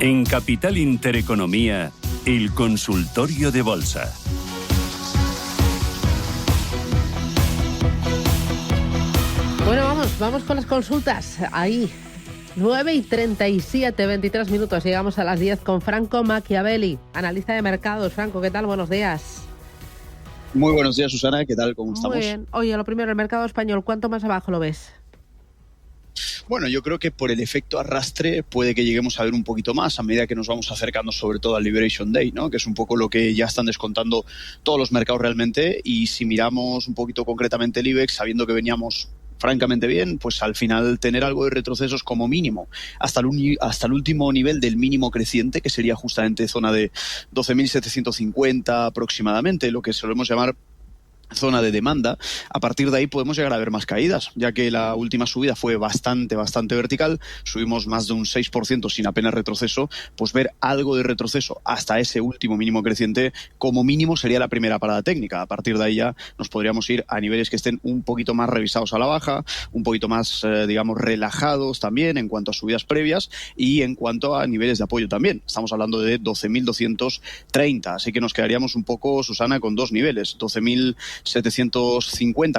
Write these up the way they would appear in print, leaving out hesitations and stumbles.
En Capital Intereconomía, el consultorio de bolsa. Bueno, vamos con las consultas. Ahí, 9:37, 23 minutos. Llegamos a las 10 con Franco Machiavelli, analista de mercados. Franco, ¿qué tal? Buenos días. Muy buenos días, Susana. ¿Qué tal? ¿Cómo estamos? Muy bien. Oye, lo primero, el mercado español, ¿cuánto más abajo lo ves? Bueno, yo creo que por el efecto arrastre puede que lleguemos a ver un poquito más a medida que nos vamos acercando sobre todo al Liberation Day, ¿no? Que es un poco lo que ya están descontando todos los mercados realmente. Y si miramos un poquito concretamente el IBEX, sabiendo que veníamos francamente bien, pues al final tener algo de retrocesos como mínimo hasta el último nivel del mínimo creciente, que sería justamente zona de 12.750 aproximadamente, lo que solemos llamar zona de demanda. A partir de ahí podemos llegar a ver más caídas, ya que la última subida fue bastante vertical, subimos más de un 6% sin apenas retroceso. Pues ver algo de retroceso hasta ese último mínimo creciente como mínimo sería la primera parada técnica. A partir de ahí ya nos podríamos ir a niveles que estén un poquito más revisados a la baja, un poquito más digamos relajados también en cuanto a subidas previas y en cuanto a niveles de apoyo también. Estamos hablando de 12.230, así que nos quedaríamos un poco, Susana, con dos niveles, 12.750,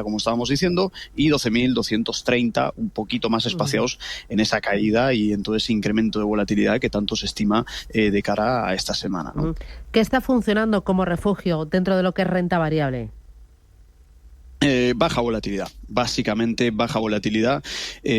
como estábamos diciendo, y 12.230, un poquito más espaciados en esa caída y en todo ese incremento de volatilidad que tanto se estima de cara a esta semana, ¿no? ¿Qué está funcionando como refugio dentro de lo que es renta variable? Baja volatilidad, básicamente baja volatilidad.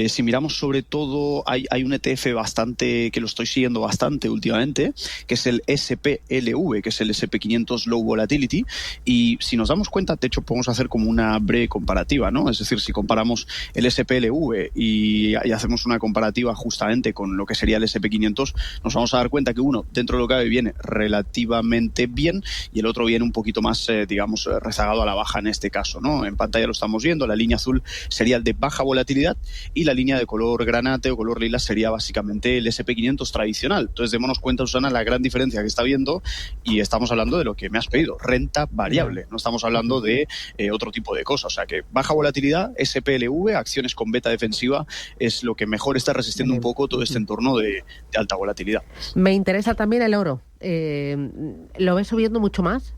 Si miramos sobre todo, hay un ETF bastante que lo estoy siguiendo bastante últimamente, que es el SPLV, que es el SP500 Low Volatility, y si nos damos cuenta, de hecho podemos hacer como una breve comparativa, ¿no? Es decir, si comparamos el SPLV y hacemos una comparativa justamente con lo que sería el SP500, nos vamos a dar cuenta que uno, dentro de lo que cabe, viene relativamente bien y el otro viene un poquito más, digamos, rezagado a la baja en este caso, ¿no? En pantalla lo estamos viendo, la línea azul sería el de baja volatilidad y la línea de color granate o color lila sería básicamente el SP500 tradicional. Entonces démonos cuenta, Susana, la gran diferencia que está viendo, y estamos hablando de lo que me has pedido, renta variable, no estamos hablando de otro tipo de cosas. O sea que baja volatilidad, SPLV, acciones con beta defensiva, es lo que mejor está resistiendo un poco todo este entorno de alta volatilidad. Me interesa también el oro. ¿Lo ves subiendo mucho más?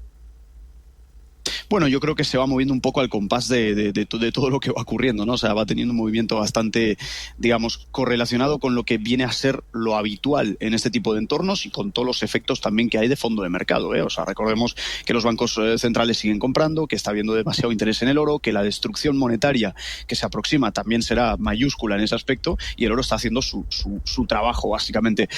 Bueno, yo creo que se va moviendo un poco al compás de todo lo que va ocurriendo, ¿no? O sea, va teniendo un movimiento bastante, digamos, correlacionado con lo que viene a ser lo habitual en este tipo de entornos y con todos los efectos también que hay de fondo de mercado, ¿eh? O sea, recordemos que los bancos centrales siguen comprando, que está habiendo demasiado interés en el oro, que la destrucción monetaria que se aproxima también será mayúscula en ese aspecto y el oro está haciendo su trabajo, básicamente.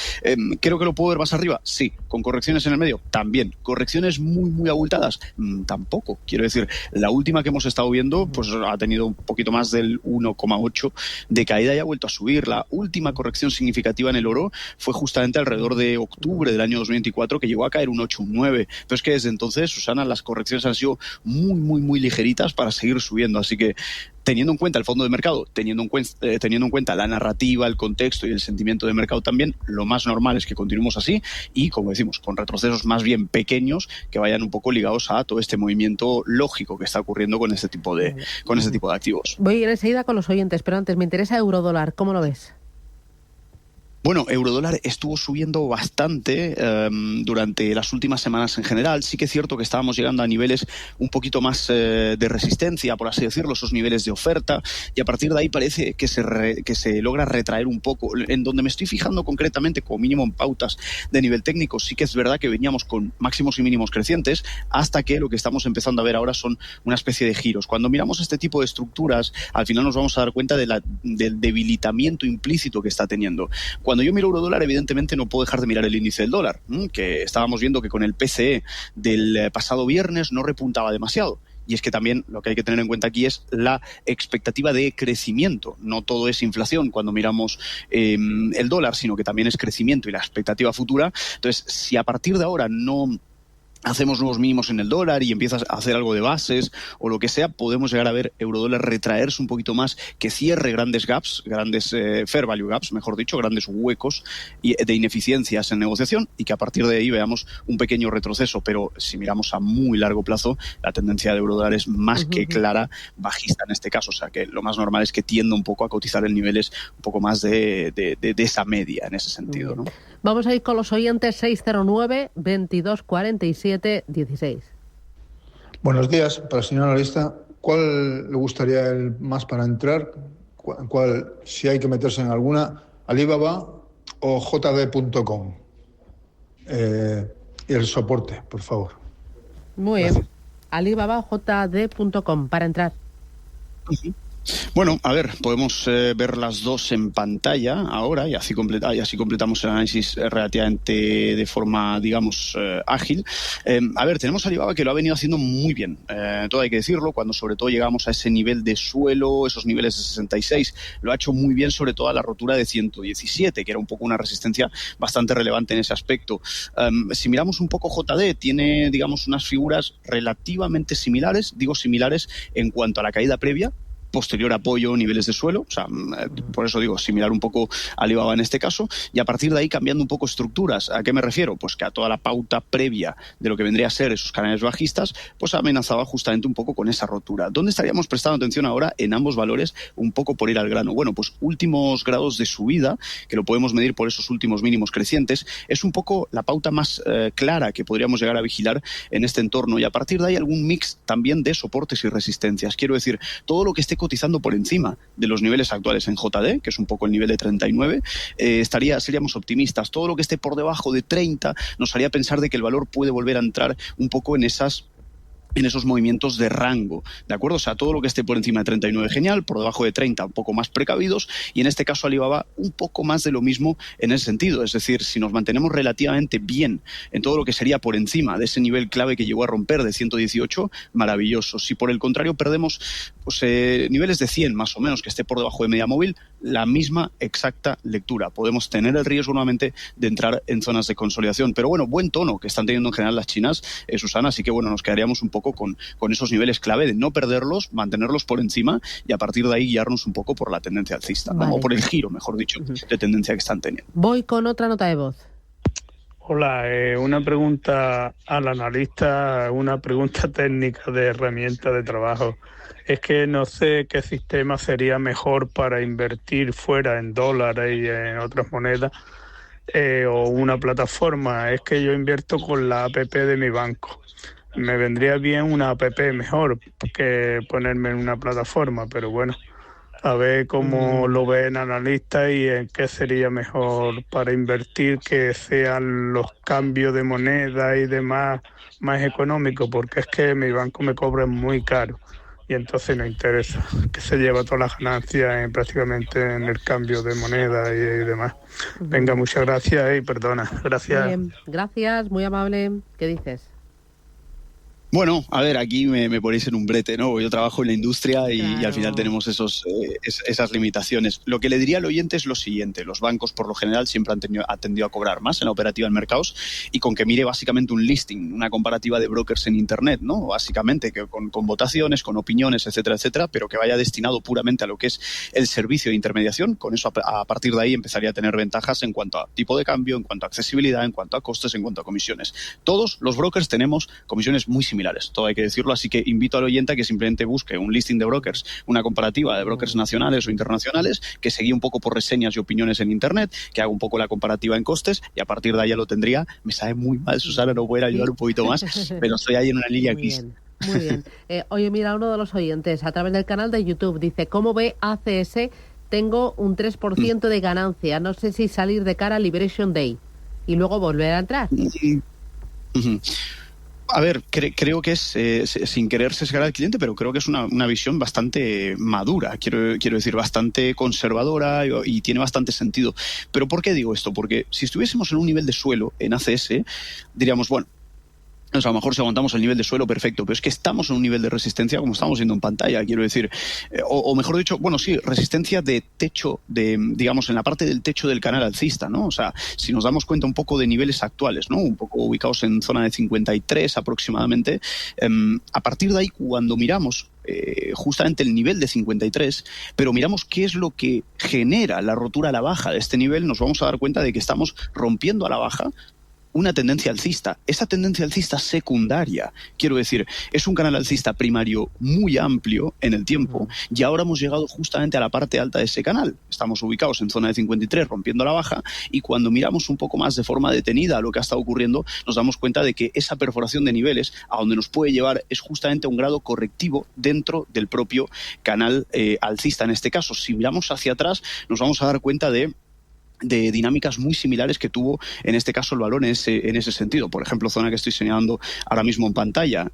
¿Creo que lo puedo ver más arriba? Sí. ¿Con correcciones en el medio? También. ¿Correcciones muy abultadas? Tampoco. Quiero decir, la última que hemos estado viendo pues ha tenido un poquito más del 1,8 de caída y ha vuelto a subir. La última corrección significativa en el oro fue justamente alrededor de octubre del año 2024, que llegó a caer un 8, un 9. Pero es que desde entonces, Susana, las correcciones han sido muy ligeritas para seguir subiendo. Así que teniendo en cuenta el fondo de mercado, teniendo en cuenta la narrativa, el contexto y el sentimiento de mercado también, lo más normal es que continuemos así y, como decimos, con retrocesos más bien pequeños que vayan un poco ligados a todo este movimiento lógico que está ocurriendo con este tipo de activos. Voy a ir enseguida con los oyentes, pero antes me interesa eurodólar. ¿Cómo lo ves? Bueno, eurodólar estuvo subiendo bastante durante las últimas semanas en general. Sí que es cierto que estábamos llegando a niveles un poquito más de resistencia, por así decirlo, esos niveles de oferta, y a partir de ahí parece que se logra retraer un poco. En donde me estoy fijando concretamente, como mínimo en pautas de nivel técnico, sí que es verdad que veníamos con máximos y mínimos crecientes, hasta que lo que estamos empezando a ver ahora son una especie de giros. Cuando miramos este tipo de estructuras, al final nos vamos a dar cuenta del debilitamiento implícito que está teniendo. Cuando yo miro eurodólar, evidentemente no puedo dejar de mirar el índice del dólar, que estábamos viendo que con el PCE del pasado viernes no repuntaba demasiado. Y es que también lo que hay que tener en cuenta aquí es la expectativa de crecimiento. No todo es inflación cuando miramos el dólar, sino que también es crecimiento y la expectativa futura. Entonces, si a partir de ahora no hacemos nuevos mínimos en el dólar y empiezas a hacer algo de bases o lo que sea, podemos llegar a ver eurodólar retraerse un poquito más, que cierre grandes gaps, grandes fair value gaps, mejor dicho, grandes huecos de ineficiencias en negociación, y que a partir de ahí veamos un pequeño retroceso. Pero si miramos a muy largo plazo, la tendencia de eurodólar es más que clara bajista en este caso. O sea que lo más normal es que tienda un poco a cotizar en niveles un poco más de esa media en ese sentido, ¿no? Vamos a ir con los oyentes. 609 22 47 16. Buenos días. Para el señor analista, ¿cuál le gustaría el más para entrar? ¿Cuál, si hay que meterse en alguna, Alibaba o JD.com? Y el soporte, por favor. Muy bien. Alibaba o JD.com para entrar. Bueno, a ver, podemos ver las dos en pantalla ahora y así completamos el análisis relativamente de forma, digamos, ágil. A ver, tenemos a Alibaba, que lo ha venido haciendo muy bien, todo hay que decirlo. Cuando sobre todo llegamos a ese nivel de suelo, esos niveles de 66, lo ha hecho muy bien, sobre todo a la rotura de 117, que era un poco una resistencia bastante relevante en ese aspecto. Si miramos un poco JD, tiene, digamos, unas figuras relativamente similares, digo similares en cuanto a la caída previa, posterior apoyo, niveles de suelo, o sea, por eso digo, similar un poco a Alibaba en este caso, y a partir de ahí cambiando un poco estructuras. ¿A qué me refiero? Pues que a toda la pauta previa de lo que vendría a ser esos canales bajistas, pues amenazaba justamente un poco con esa rotura. ¿Dónde estaríamos prestando atención ahora en ambos valores, un poco por ir al grano? Bueno, pues últimos grados de subida, que lo podemos medir por esos últimos mínimos crecientes, es un poco la pauta más clara que podríamos llegar a vigilar en este entorno, y a partir de ahí algún mix también de soportes y resistencias. Quiero decir, todo lo que esté cotizando por encima de los niveles actuales en JD, que es un poco el nivel de 39, seríamos optimistas. Todo lo que esté por debajo de 30 nos haría pensar de que el valor puede volver a entrar un poco en esos movimientos de rango, ¿de acuerdo? O sea, todo lo que esté por encima de 39, genial, por debajo de 30, un poco más precavidos, y en este caso Alibaba un poco más de lo mismo en ese sentido. Es decir, si nos mantenemos relativamente bien en todo lo que sería por encima de ese nivel clave que llegó a romper de 118, maravilloso. Si por el contrario perdemos pues, niveles de 100 más o menos, que esté por debajo de media móvil, la misma exacta lectura. Podemos tener el riesgo nuevamente de entrar en zonas de consolidación. Pero bueno, buen tono que están teniendo en general las chinas, Susana, así que bueno, nos quedaríamos un poco con esos niveles clave de no perderlos, mantenerlos por encima y a partir de ahí guiarnos un poco por la tendencia alcista, ¿no? O por el giro, mejor dicho, de tendencia que están teniendo. Voy con otra nota de voz. Hola, una pregunta al analista, una pregunta técnica de herramienta de trabajo. Es que no sé qué sistema sería mejor para invertir fuera en dólares y en otras monedas, o una plataforma. Es que yo invierto con la app de mi banco. Me vendría bien una app mejor que ponerme en una plataforma, pero bueno, a ver cómo lo ven analistas y en qué sería mejor para invertir, que sean los cambios de moneda y demás más económicos, porque es que mi banco me cobra muy caro y entonces no interesa, que se lleva todas las ganancias prácticamente en el cambio de moneda y demás. Venga, muchas gracias y perdona. Gracias. Muy bien, gracias, muy amable. ¿Qué dices? Bueno, a ver, aquí me ponéis en un brete, ¿no? Yo trabajo en la industria y, claro, y al final tenemos esas limitaciones. Lo que le diría al oyente es lo siguiente: los bancos por lo general siempre han tendido a cobrar más en la operativa en mercados, y con que mire básicamente un listing, una comparativa de brokers en Internet, ¿no? Básicamente que con votaciones, con opiniones, etcétera, etcétera, pero que vaya destinado puramente a lo que es el servicio de intermediación. Con eso, a partir de ahí empezaría a tener ventajas en cuanto a tipo de cambio, en cuanto a accesibilidad, en cuanto a costes, en cuanto a comisiones. Todos los brokers tenemos comisiones muy similares, todo hay que decirlo, así que invito al oyente a que simplemente busque un listing de brokers, una comparativa de brokers nacionales o internacionales, que se guíe un poco por reseñas y opiniones en Internet, que haga un poco la comparativa en costes, y a partir de ahí ya lo tendría. Me sabe muy mal, Susana, no puedo ayudar un poquito más, pero estoy ahí en una línea gris. Muy bien. Oye, mira, uno de los oyentes a través del canal de YouTube dice: ¿cómo ve ACS? Tengo un 3% de ganancia, no sé si salir de cara a Liberation Day y luego volver a entrar. A ver, creo que es, sin querer sesgar al cliente, pero creo que es una visión bastante madura, quiero decir, bastante conservadora, y tiene bastante sentido. ¿Pero por qué digo esto? Porque si estuviésemos en un nivel de suelo en ACS, diríamos, bueno, O sea, a lo mejor si aguantamos el nivel de suelo, perfecto, pero es que estamos en un nivel de resistencia como estamos viendo en pantalla, quiero decir, o mejor dicho, bueno, sí, resistencia de techo, digamos, en la parte del techo del canal alcista, ¿no? O sea, si nos damos cuenta un poco de niveles actuales, ¿no? Un poco ubicados en zona de 53 aproximadamente, a partir de ahí, cuando miramos justamente el nivel de 53, pero miramos qué es lo que genera la rotura a la baja de este nivel, nos vamos a dar cuenta de que estamos rompiendo a la baja una tendencia alcista. Esa tendencia alcista secundaria, quiero decir, es un canal alcista primario muy amplio en el tiempo y ahora hemos llegado justamente a la parte alta de ese canal. Estamos ubicados en zona de 53 rompiendo la baja y cuando miramos un poco más de forma detenida a lo que ha estado ocurriendo, nos damos cuenta de que esa perforación de niveles a donde nos puede llevar es justamente a un grado correctivo dentro del propio canal alcista. En este caso, si miramos hacia atrás, nos vamos a dar cuenta de dinámicas muy similares que tuvo en este caso el valor en ese sentido. Por ejemplo, zona que estoy señalando ahora mismo en pantalla,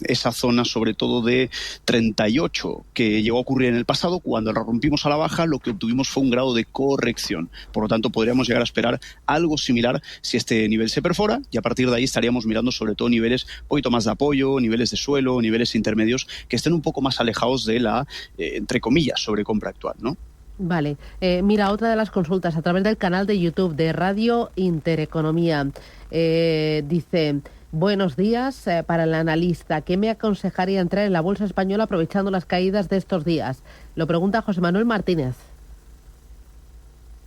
esa zona sobre todo de 38 que llegó a ocurrir en el pasado, cuando la rompimos a la baja lo que obtuvimos fue un grado de corrección. Por lo tanto, podríamos llegar a esperar algo similar si este nivel se perfora y a partir de ahí estaríamos mirando sobre todo niveles un poquito más de apoyo, niveles de suelo, niveles intermedios que estén un poco más alejados de la, entre comillas, sobrecompra actual, ¿no? Vale, mira, otra de las consultas a través del canal de YouTube de Radio Intereconomía. Dice, buenos días para el analista. ¿Qué me aconsejaría entrar en la bolsa española aprovechando las caídas de estos días? Lo pregunta José Manuel Martínez.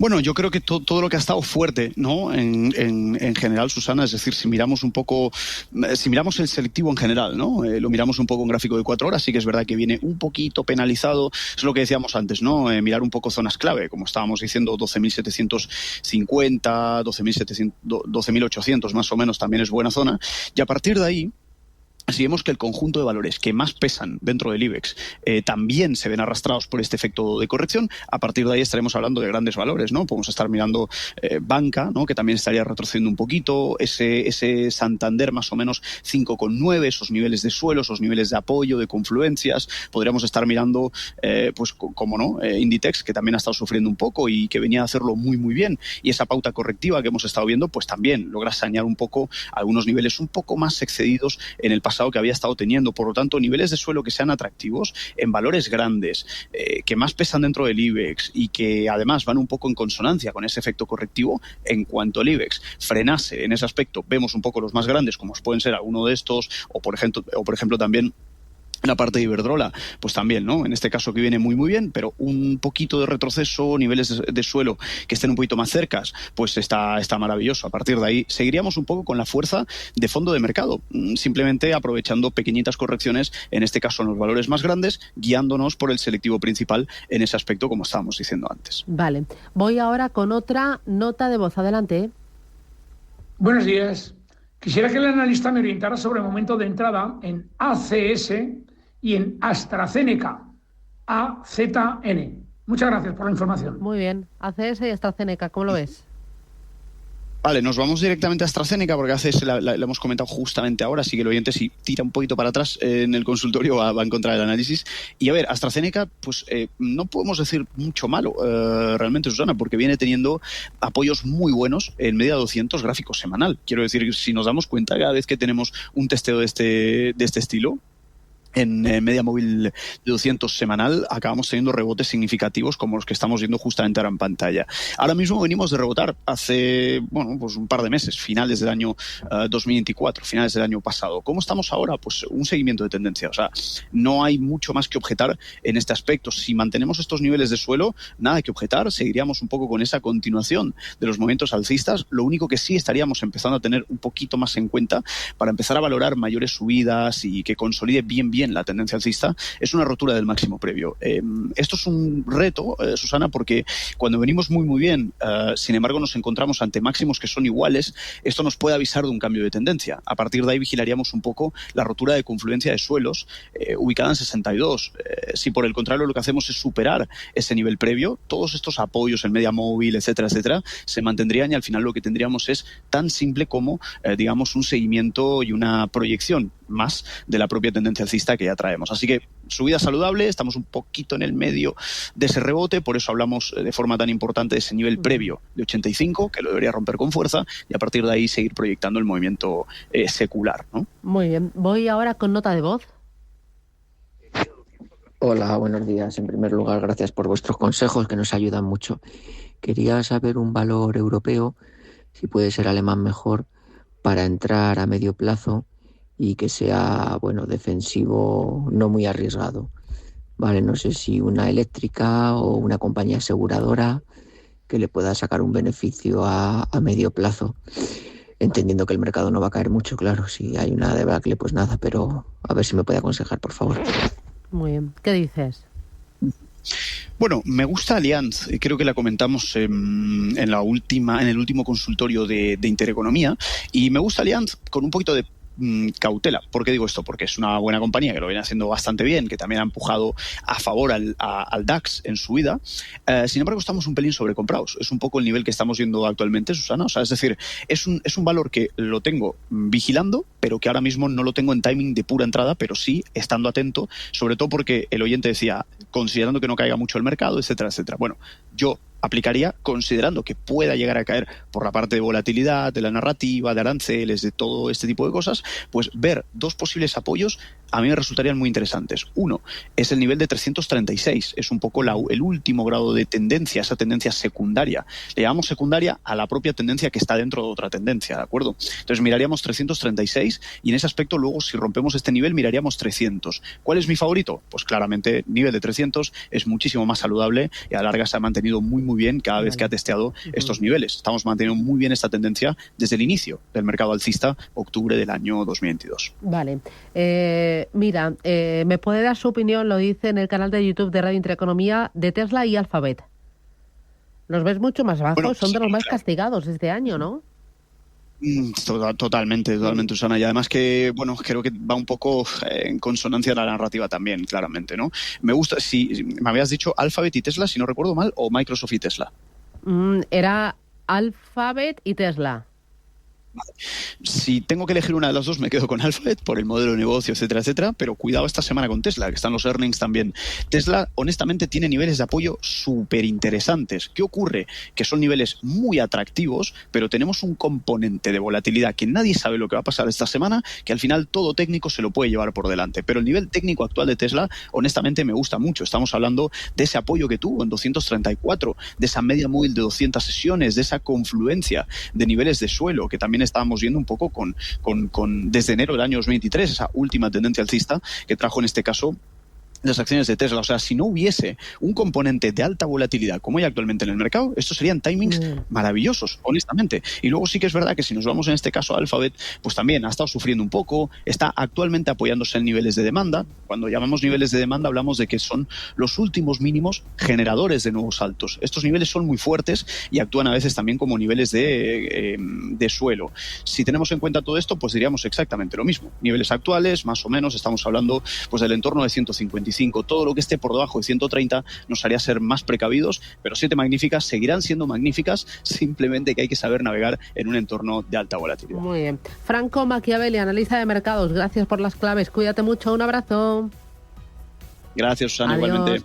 Bueno, yo creo que todo lo que ha estado fuerte, ¿no? En general, Susana, es decir, si miramos un poco, si miramos el selectivo en general, ¿no? Lo miramos un poco en gráfico de 4 horas, sí que es verdad que viene un poquito penalizado, es lo que decíamos antes, ¿no? Mirar un poco zonas clave, como estábamos diciendo, 12.750, 12.800 más o menos también es buena zona, y a partir de ahí, si vemos que el conjunto de valores que más pesan dentro del IBEX también se ven arrastrados por este efecto de corrección, a partir de ahí estaremos hablando de grandes valores, ¿no? Podemos estar mirando banca, ¿no? Que también estaría retrocediendo un poquito, ese Santander más o menos 5,9, esos niveles de suelo, esos niveles de apoyo, de confluencias. Podríamos estar mirando, pues como no, Inditex, que también ha estado sufriendo un poco y que venía a hacerlo muy muy bien. Y esa pauta correctiva que hemos estado viendo, pues también logra sanear un poco algunos niveles un poco más excedidos en el pasado que había estado teniendo. Por lo tanto, niveles de suelo que sean atractivos en valores grandes, que más pesan dentro del IBEX y que además van un poco en consonancia con ese efecto correctivo. En cuanto el IBEX frenase en ese aspecto, vemos un poco los más grandes, como pueden ser alguno de estos, o por ejemplo también la parte de Iberdrola, pues también, ¿no? En este caso que viene muy muy bien, pero un poquito de retroceso, niveles de suelo que estén un poquito más cercas, pues está maravilloso. A partir de ahí seguiríamos un poco con la fuerza de fondo de mercado, simplemente aprovechando pequeñitas correcciones, en este caso en los valores más grandes, guiándonos por el selectivo principal en ese aspecto, como estábamos diciendo antes. Vale, voy ahora con otra nota de voz. Adelante. Buenos días. Quisiera que el analista me orientara sobre el momento de entrada en ACS y en AstraZeneca, AZN. Muchas gracias por la información. Muy bien. ACS y AstraZeneca, ¿cómo lo ves? Vale, nos vamos directamente a AstraZeneca porque ACS la hemos comentado justamente ahora, así que el oyente si tira un poquito para atrás en el consultorio va a encontrar el análisis. Y a ver, AstraZeneca, pues no podemos decir mucho malo realmente, Susana, porque viene teniendo apoyos muy buenos en media 200 gráficos semanal. Quiero decir, si nos damos cuenta cada vez que tenemos un testeo de este estilo, en media móvil de 200 semanal acabamos teniendo rebotes significativos como los que estamos viendo justamente ahora en pantalla. Ahora mismo venimos de rebotar hace, bueno, pues un par de meses, finales del año 2024, finales del año pasado. ¿Cómo estamos ahora? Pues un seguimiento de tendencia. O sea, no hay mucho más que objetar en este aspecto. Si mantenemos estos niveles de suelo, nada que objetar. Seguiríamos un poco con esa continuación de los movimientos alcistas. Lo único que sí estaríamos empezando a tener un poquito más en cuenta para empezar a valorar mayores subidas y que consolide bien la tendencia alcista, es una rotura del máximo previo. Esto es un reto, Susana, porque cuando venimos muy bien, sin embargo nos encontramos ante máximos que son iguales, esto nos puede avisar de un cambio de tendencia. A partir de ahí vigilaríamos un poco la rotura de confluencia de suelos ubicada en 62. Si por el contrario lo que hacemos es superar ese nivel previo, todos estos apoyos, el media móvil, etcétera, etcétera, se mantendrían y al final lo que tendríamos es tan simple como, digamos, un seguimiento y una proyección más de la propia tendencia alcista que ya traemos. Así que subida saludable, estamos un poquito en el medio de ese rebote, por eso hablamos de forma tan importante de ese nivel previo de 85, que lo debería romper con fuerza, y a partir de ahí seguir proyectando el movimiento secular, ¿no? Muy bien, voy ahora con nota de voz. Hola, buenos días. En primer lugar, gracias por vuestros consejos que nos ayudan mucho. Quería saber un valor europeo, si puede ser alemán mejor, para entrar a medio plazo y que sea, bueno, defensivo, no muy arriesgado. Vale, no sé si una eléctrica o una compañía aseguradora que le pueda sacar un beneficio a medio plazo. Entendiendo que el mercado no va a caer mucho, claro, si hay una debacle, pues nada, pero a ver si me puede aconsejar, por favor. Muy bien, ¿qué dices? Bueno, me gusta Allianz, creo que la comentamos en el último consultorio de Intereconomía, y me gusta Allianz con un poquito de cautela. ¿Por qué digo esto? Porque es una buena compañía que lo viene haciendo bastante bien, que también ha empujado a favor al DAX en su vida. Sin embargo, estamos un pelín sobrecomprados. Es un poco el nivel que estamos viendo actualmente, Susana. O sea, es decir, es un valor que lo tengo vigilando, pero que ahora mismo no lo tengo en timing de pura entrada, pero sí estando atento, sobre todo porque el oyente decía, considerando que no caiga mucho el mercado, etcétera, etcétera. Bueno, yo aplicaría considerando que pueda llegar a caer por la parte de volatilidad, de la narrativa, de aranceles, de todo este tipo de cosas, pues ver dos posibles apoyos a mí me resultarían muy interesantes. Uno es el nivel de 336, es un poco el último grado de tendencia, esa tendencia secundaria. Le llamamos secundaria a la propia tendencia que está dentro de otra tendencia, ¿de acuerdo? Entonces miraríamos 336 y en ese aspecto luego si rompemos este nivel miraríamos 300. ¿Cuál es mi favorito? Pues claramente nivel de 300 es muchísimo más saludable y a la larga se ha mantenido muy bien cada vez que ha testeado estos niveles. Estamos manteniendo muy bien esta tendencia desde el inicio del mercado alcista, octubre del año 2022. Vale. Mira, ¿me puede dar su opinión, lo dice en el canal de YouTube de Radio Intereconomía, de Tesla y Alphabet? Los ves mucho más bajos, bueno, son de los más castigados este año, ¿no? Totalmente, Susana. Y además que, bueno, creo que va un poco en consonancia la narrativa también, claramente, ¿no? Me gusta, si me habías dicho Alphabet y Tesla, si no recuerdo mal, o Microsoft y Tesla. Era Alphabet y Tesla. Si tengo que elegir una de las dos, me quedo con Alphabet por el modelo de negocio, etcétera, etcétera, pero cuidado esta semana con Tesla, que están los earnings también. Tesla, honestamente, tiene niveles de apoyo súper interesantes. ¿Qué ocurre? Que son niveles muy atractivos, pero tenemos un componente de volatilidad que nadie sabe lo que va a pasar esta semana, que al final todo técnico se lo puede llevar por delante. Pero el nivel técnico actual de Tesla, honestamente, me gusta mucho. Estamos hablando de ese apoyo que tuvo en 234, de esa media móvil de 200 sesiones, de esa confluencia de niveles de suelo, que también estábamos viendo un poco desde enero del año 2023, esa última tendencia alcista que trajo en este caso las acciones de Tesla. O sea, si no hubiese un componente de alta volatilidad como hay actualmente en el mercado, estos serían timings maravillosos, honestamente. Y luego sí que es verdad que si nos vamos en este caso a Alphabet, pues también ha estado sufriendo un poco, está actualmente apoyándose en niveles de demanda. Cuando llamamos niveles de demanda hablamos de que son los últimos mínimos generadores de nuevos altos. Estos niveles son muy fuertes y actúan a veces también como niveles de suelo. Si tenemos en cuenta todo esto, pues diríamos exactamente lo mismo. Niveles actuales, más o menos, estamos hablando pues del entorno de 150. Todo lo que esté por debajo de 130 nos haría ser más precavidos, pero 7 magníficas seguirán siendo magníficas, simplemente que hay que saber navegar en un entorno de alta volatilidad. Muy bien. Franco Machiavelli, analista de mercados, gracias por las claves, cuídate mucho, un abrazo. Gracias, Susana, Adiós. igualmente.